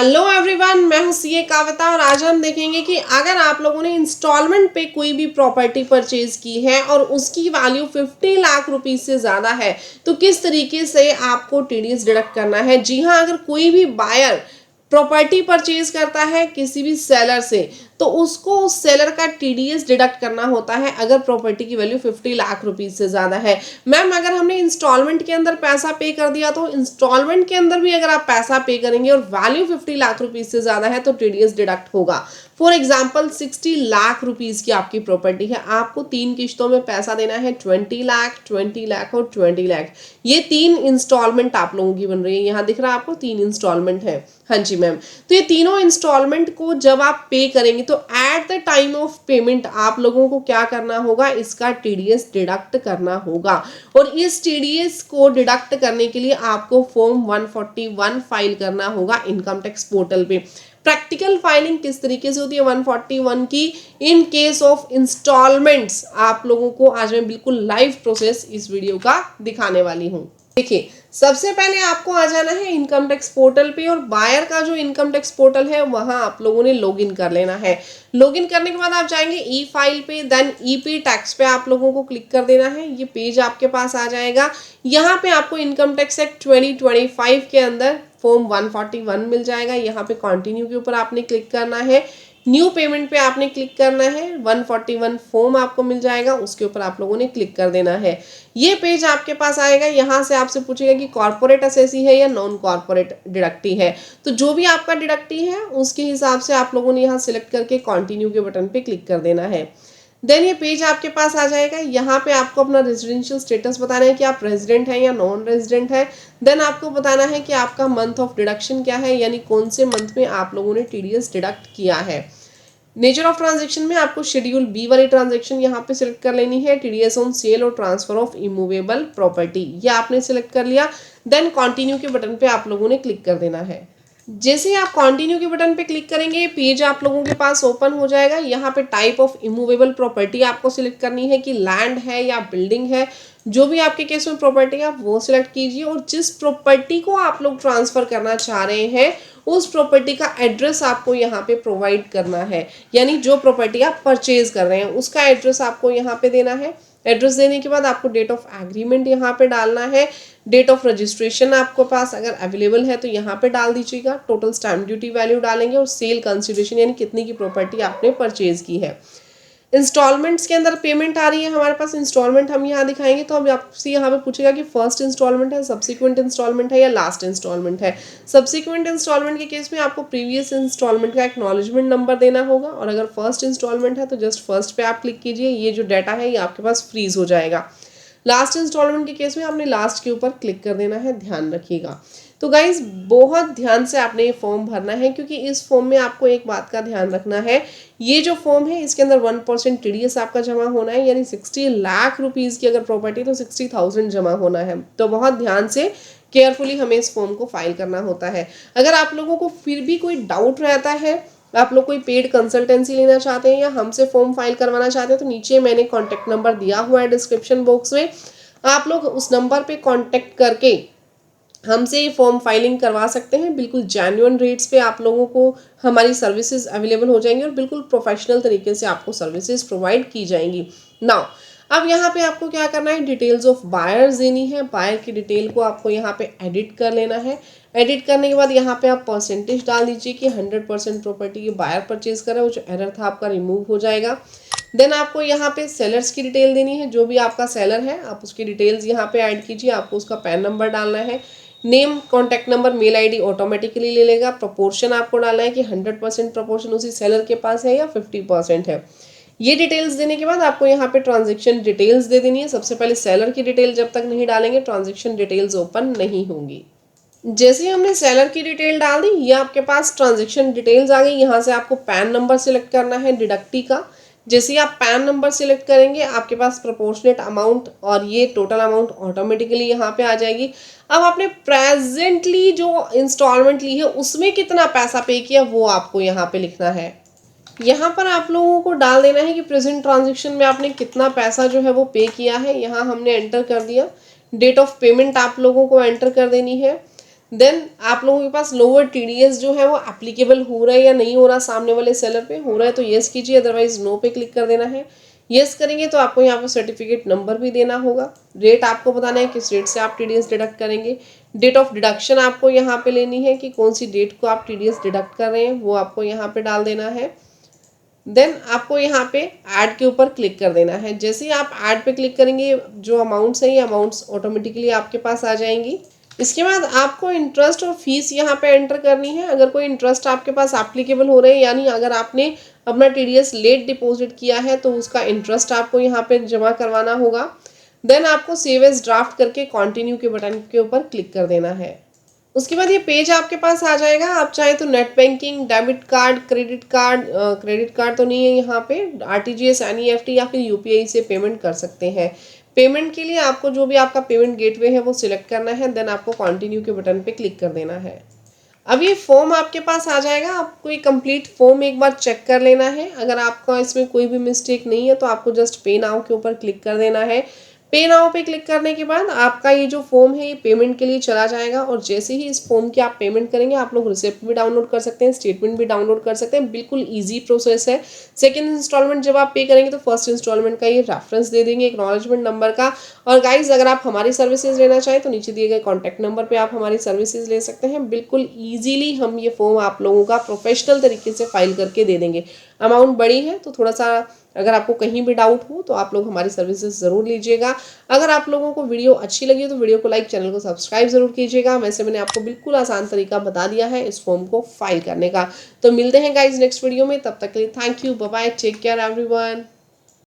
Hello everyone, मैं हूं CA कविता और आज हम देखेंगे कि अगर आप लोगों ने इंस्टॉलमेंट पे कोई भी प्रॉपर्टी परचेज की है और उसकी वैल्यू 50 लाख रुपीस से ज़्यादा है तो किस तरीके से आपको टीडीएस डिडक्ट करना है। जी हां, अगर कोई भी बायर प्रॉपर्टी परचेज करता है किसी भी सेलर से तो उसको उस सेलर का टीडीएस डिडक्ट करना होता है अगर प्रॉपर्टी की वैल्यू 50 लाख रुपीस से ज़्यादा है। मैम, अगर हमने इंस्टॉलमेंट के अंदर पैसा पे कर दिया तो इंस्टॉलमेंट के अंदर भी अगर आप पैसा पे करेंगे और वैल्यू 50 लाख रुपीस से ज़्यादा है तो टीडीएस डिडक्ट होगा। फॉर एग्जाम्पल 60 लाख रुपीस की आपकी प्रॉपर्टी है, आपको 3 किश्तों में पैसा देना है 20 लाख, 20 लाख और 20 लाख। ये 3 इंस्टॉलमेंट आप लोगों की बन रही है। यहाँ दिख रहा है आपको 3 इंस्टॉलमेंट है। हाँ जी मैम, तो ये तीनों इंस्टॉलमेंट को जब आप पे करेंगे तो at the time of payment आप लोगों को क्या करना होगा, इसका टीडीएस डिडक्ट करना होगा। और इस टीडीएस को डिडक्ट करने के लिए आपको फॉर्म 141 फाइल करना होगा इनकम टैक्स पोर्टल पे। प्रैक्टिकल फाइलिंग किस तरीके से होती है 141 की इन केस ऑफ इंस्टॉलमेंट्स, आप लोगों को आज मैं बिल्कुल लाइव प्रोसेस इस वीडियो का दिखाने वाली हूँ। देखिए, सबसे पहले आपको आ जाना है इनकम टैक्स पोर्टल पे और बायर का जो इनकम टैक्स पोर्टल है वहां आप लोगों ने लॉगिन कर लेना है। लॉगिन करने के बाद आप जाएंगे ई फाइल पे, देन ईपी टैक्स पे आप लोगों को क्लिक कर देना है। ये पेज आपके पास आ जाएगा। यहाँ पे आपको इनकम टैक्स एक्ट 2025 के अंदर फॉर्म 141 मिल जाएगा। यहाँ पे कंटिन्यू के ऊपर आपने क्लिक करना है, न्यू पेमेंट पे आपने क्लिक करना है, 141 फॉर्म आपको मिल जाएगा, उसके ऊपर आप लोगों ने क्लिक कर देना है। ये पेज आपके पास आएगा। यहाँ से आपसे पूछेगा कि कॉर्पोरेट असेसी है या नॉन कॉर्पोरेट डिडक्टी है, तो जो भी आपका डिडक्टी है उसके हिसाब से आप लोगों ने यहाँ सिलेक्ट करके कंटिन्यू के बटन पे क्लिक कर देना है। देन ये पेज आपके पास आ जाएगा। यहाँ पे आपको अपना रेजिडेंशियल स्टेटस बताना है कि आप रेजिडेंट हैं या नॉन रेजिडेंट है। देन आपको बताना है कि आपका मंथ ऑफ डिडक्शन क्या है, यानी कौन से मंथ में आप लोगों ने टीडीएस डिडक्ट किया है। नेचर ऑफ ट्रांजैक्शन में आपको शेड्यूल बी वाली ट्रांजैक्शन यहाँ पे सिलेक्ट कर लेनी है, टीडीएस ऑन सेल और ट्रांसफर ऑफ इमूवेबल प्रॉपर्टी, ये आपने सिलेक्ट कर लिया। देन कंटिन्यू के बटन पे आप लोगों ने क्लिक कर देना है। जैसे ही आप कंटिन्यू के बटन पे क्लिक करेंगे पेज आप लोगों के पास ओपन हो जाएगा। यहाँ पे टाइप ऑफ इमूवेबल प्रॉपर्टी आपको सिलेक्ट करनी है कि लैंड है या बिल्डिंग है, जो भी आपके केस में प्रॉपर्टी है आप वो सिलेक्ट कीजिए। और जिस प्रॉपर्टी को आप लोग ट्रांसफर करना चाह रहे हैं उस प्रॉपर्टी का एड्रेस आपको यहाँ पे प्रोवाइड करना है, यानी जो प्रॉपर्टी आप परचेज कर रहे हैं उसका एड्रेस आपको यहाँ पे देना है। एड्रेस देने के बाद आपको डेट ऑफ एग्रीमेंट यहाँ पे डालना है। डेट ऑफ रजिस्ट्रेशन आपके पास अगर अवेलेबल है तो यहाँ पे डाल दीजिएगा। टोटल स्टैम्प ड्यूटी वैल्यू डालेंगे और सेल कंसिडरेशन यानी कितनी की प्रॉपर्टी आपने परचेज की है। इंस्टॉलमेंट्स के अंदर पेमेंट आ रही है हमारे पास, इंस्टॉलमेंट हम यहाँ दिखाएंगे तो अब आपसे यहाँ पे पूछेगा कि फर्स्ट इंस्टॉलमेंट है, सब्सिक्वेंट इंस्टॉलमेंट है या लास्ट इंस्टॉलमेंट है। सब्सिक्वेंट इंस्टॉलमेंट के केस में आपको प्रीवियस इंस्टॉलमेंट का एक्नॉलेजमेंट नंबर देना होगा और अगर फर्स्ट इंस्टॉलमेंट है तो जस्ट फर्स्ट पे आप क्लिक कीजिए। ये जो डाटा है ये आपके पास फ्रीज हो जाएगा। लास्ट इंस्टॉलमेंट के केस में आपने लास्ट के ऊपर क्लिक कर देना है, ध्यान रखिएगा। तो गाइज बहुत ध्यान से आपने ये फॉर्म भरना है क्योंकि इस फॉर्म में आपको एक बात का ध्यान रखना है, ये जो फॉर्म है इसके अंदर 1% टीडीएस आपका जमा होना है, यानी 60 लाख रुपीस की अगर प्रॉपर्टी तो 60,000 जमा होना है। तो बहुत ध्यान से केयरफुली हमें इस फॉर्म को फाइल करना होता है। अगर आप लोगों को फिर भी कोई डाउट रहता है, आप लोग कोई पेड कंसल्टेंसी लेना चाहते हैं या हमसे फॉर्म फाइल करवाना चाहते हैं तो नीचे मैंने कॉन्टैक्ट नंबर दिया हुआ है डिस्क्रिप्शन बॉक्स में, आप लोग उस नंबर पे कॉन्टैक्ट करके हमसे ये फॉर्म फाइलिंग करवा सकते हैं। बिल्कुल जेन्युइन रेट्स पे आप लोगों को हमारी सर्विसेज अवेलेबल हो जाएंगी और बिल्कुल प्रोफेशनल तरीके से आपको सर्विसेज प्रोवाइड की जाएंगी। नाउ अब यहाँ पे आपको क्या करना है, डिटेल्स ऑफ बायर्स देनी है। बायर की डिटेल को आपको यहाँ पे एडिट कर लेना है। एडिट करने के बाद यहाँ पे आप परसेंटेज डाल दीजिए कि 100% प्रॉपर्टी की बायर परचेज कर रहा है, वो जो एरर था आपका रिमूव हो जाएगा। देन आपको यहाँ पे सेलर्स की डिटेल देनी है, जो भी आपका सेलर है आप उसकी डिटेल्स यहाँ पे ऐड कीजिए। आपको उसका पैन नंबर डालना है, name, contact number, mail ID automatically ले लेगा। प्रोपोर्शन आपको डालना है कि 100% प्रोपोर्शन उसी सेलर के पास है या 50% है। ये डिटेल्स देने के बाद आपको यहाँ पे ट्रांजेक्शन डिटेल्स दे देनी है। सबसे पहले सेलर की डिटेल जब तक नहीं डालेंगे ट्रांजेक्शन डिटेल्स ओपन नहीं होंगी। जैसे हमने सेलर की डिटेल डाल दी, ये आपके पास ट्रांजेक्शन डिटेल्स आ गई। यहाँ से आपको पैन नंबर सिलेक्ट करना है डिडक्टी का। जैसे ही आप पैन नंबर सिलेक्ट करेंगे आपके पास प्रोपोर्शनेट अमाउंट और ये टोटल अमाउंट ऑटोमेटिकली यहाँ पे आ जाएगी। अब आपने प्रेजेंटली जो इंस्टॉलमेंट ली है उसमें कितना पैसा पे किया वो आपको यहाँ पे लिखना है। यहाँ पर आप लोगों को डाल देना है कि प्रेजेंट ट्रांजेक्शन में आपने कितना पैसा जो है वो पे किया है। यहाँ हमने एंटर कर दिया। डेट ऑफ पेमेंट आप लोगों को एंटर कर देनी है। देन आप लोगों के पास लोअर टीडीएस जो है वो एप्लीकेबल हो रहा है या नहीं हो रहा सामने वाले सेलर पे, हो रहा है तो येस कीजिए, अदरवाइज नो पे क्लिक कर देना है। येस करेंगे तो आपको यहाँ पे सर्टिफिकेट नंबर भी देना होगा। रेट आपको बताना है किस रेट से आप टीडीएस डिडक्ट करेंगे। डेट ऑफ डिडक्शन आपको यहाँ पे लेनी है कि कौन सी डेट को आप टीडीएस डिडक्ट कर रहे हैं, वो आपको यहाँ पे डाल देना है। देन आपको यहाँ पे ऐड के ऊपर क्लिक कर देना है। जैसे ही आप ऐड पे क्लिक करेंगे जो अमाउंट्स हैं ये अमाउंट्स ऑटोमेटिकली आपके पास आ जाएंगी। इसके बाद आपको इंटरेस्ट और फीस यहाँ पे एंटर करनी है। अगर कोई इंटरेस्ट आपके पास एप्लीकेबल हो रहे हैं, यानी अगर आपने अपना टीडीएस लेट डिपॉजिट किया है तो उसका इंटरेस्ट आपको यहाँ पे जमा करवाना होगा। देन आपको सेव एज ड्राफ्ट करके कंटिन्यू के बटन के ऊपर क्लिक कर देना है। उसके बाद ये पेज आपके पास आ जाएगा। आप चाहे तो net banking, debit card, credit card तो नहीं है यहाँ पे, आरटीजीएस, एनईएफटी या फिर यूपीआई से पेमेंट कर सकते हैं। पेमेंट के लिए आपको जो भी आपका पेमेंट गेटवे है वो सिलेक्ट करना है। देन आपको कंटिन्यू के बटन पे क्लिक कर देना है। अब ये फॉर्म आपके पास आ जाएगा। आपको ये कंप्लीट फॉर्म एक बार चेक कर लेना है। अगर आपका इसमें कोई भी मिस्टेक नहीं है तो आपको जस्ट पे नाउ के ऊपर क्लिक कर देना है। पे नाउ पे क्लिक करने के बाद आपका ये जो फॉर्म है ये पेमेंट के लिए चला जाएगा, और जैसे ही इस फॉर्म की आप पेमेंट करेंगे आप लोग रिसिप्ट भी डाउनलोड कर सकते हैं, स्टेटमेंट भी डाउनलोड कर सकते हैं। बिल्कुल ईजी प्रोसेस है। सेकंड इंस्टॉलमेंट जब आप पे करेंगे तो फर्स्ट इंस्टॉलमेंट का ये रेफरेंस दे देंगे एक्नॉलेजमेंट नंबर का। और गाइज अगर आप हमारी सर्विसेज लेना चाहें तो नीचे दिए गए कॉन्टैक्ट नंबर पर आप हमारी सर्विसेज ले सकते हैं। बिल्कुल ईजिली हम ये फॉर्म आप लोगों का प्रोफेशनल तरीके से फाइल करके दे देंगे। अमाउंट बड़ी है तो थोड़ा सा अगर आपको कहीं भी डाउट हो तो आप लोग हमारी सर्विसेज ज़रूर लीजिएगा। अगर आप लोगों को वीडियो अच्छी लगी तो वीडियो को लाइक, चैनल को सब्सक्राइब ज़रूर कीजिएगा। वैसे मैंने आपको बिल्कुल आसान तरीका बता दिया है इस फॉर्म को फाइल करने का। तो मिलते हैं गाइज नेक्स्ट वीडियो में, तब तक के लिए thank you, bye bye, take care everyone.